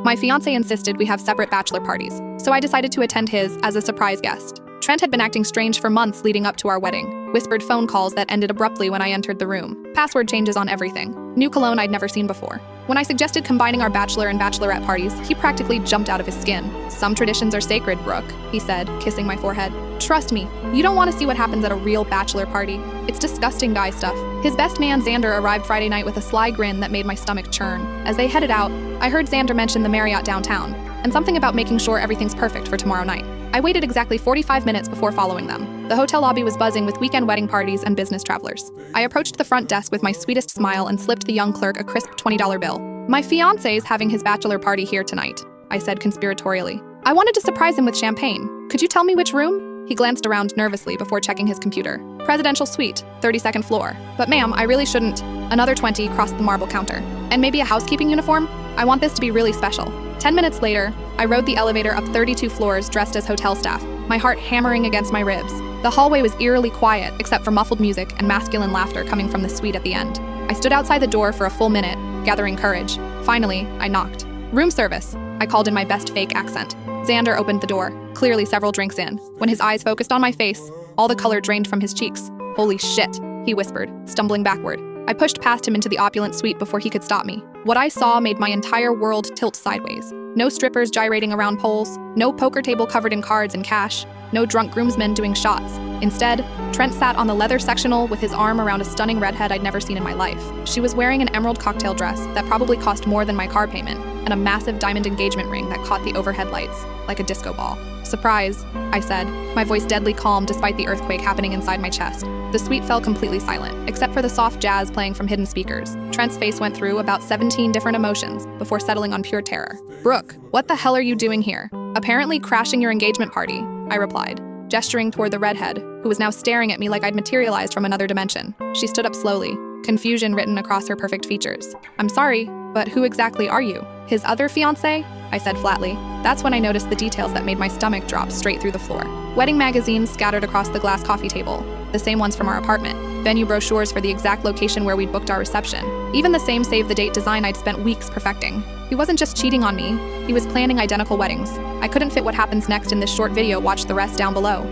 My fiancé insisted we have separate bachelor parties, so I decided to attend his as a surprise guest. Trent had been acting strange for months leading up to our wedding. Whispered phone calls that ended abruptly when I entered the room. Password changes on everything. New cologne I'd never seen before. When I suggested combining our bachelor and bachelorette parties, he practically jumped out of his skin. Some traditions are sacred, Brooke, he said, kissing my forehead. Trust me, you don't want to see what happens at a real bachelor party. It's disgusting guy stuff. His best man, Xander, arrived Friday night with a sly grin that made my stomach churn. As they headed out, I heard Xander mention the Marriott downtown, and something about making sure everything's perfect for tomorrow night. I waited exactly 45 minutes before following them. The hotel lobby was buzzing with weekend wedding parties and business travelers. I approached the front desk with my sweetest smile and slipped the young clerk a crisp $20 bill. My fiancé's having his bachelor party here tonight, I said conspiratorially. I wanted to surprise him with champagne. Could you tell me which room? He glanced around nervously before checking his computer. Presidential suite, 32nd floor. But ma'am, I really shouldn't. Another 20 crossed the marble counter. And maybe a housekeeping uniform? I want this to be really special. 10 minutes later, I rode the elevator up 32 floors dressed as hotel staff, my heart hammering against my ribs. The hallway was eerily quiet, except for muffled music and masculine laughter coming from the suite at the end. I stood outside the door for a full minute, gathering courage. Finally, I knocked. Room service, I called in my best fake accent. Xander opened the door, clearly several drinks in. When his eyes focused on my face, all the color drained from his cheeks. Holy shit, he whispered, stumbling backward. I pushed past him into the opulent suite before he could stop me. What I saw made my entire world tilt sideways. No strippers gyrating around poles, no poker table covered in cards and cash, no drunk groomsmen doing shots. Instead, Trent sat on the leather sectional with his arm around a stunning redhead I'd never seen in my life. She was wearing an emerald cocktail dress that probably cost more than my car payment, and a massive diamond engagement ring that caught the overhead lights, like a disco ball. Surprise, I said, my voice deadly calm despite the earthquake happening inside my chest. The suite fell completely silent, except for the soft jazz playing from hidden speakers. Trent's face went through about 17 different emotions before settling on pure terror. Brooke, what the hell are you doing here? Apparently crashing your engagement party, I replied, gesturing toward the redhead, who was now staring at me like I'd materialized from another dimension. She stood up slowly, confusion written across her perfect features. I'm sorry, but who exactly are you? His other fiancé? I said flatly. That's when I noticed the details that made my stomach drop straight through the floor. Wedding magazines scattered across the glass coffee table, the same ones from our apartment. Venue brochures for the exact location where we'd booked our reception. Even the same save-the-date design I'd spent weeks perfecting. He wasn't just cheating on me, he was planning identical weddings. I couldn't fit what happens next in this short video, watch the rest down below.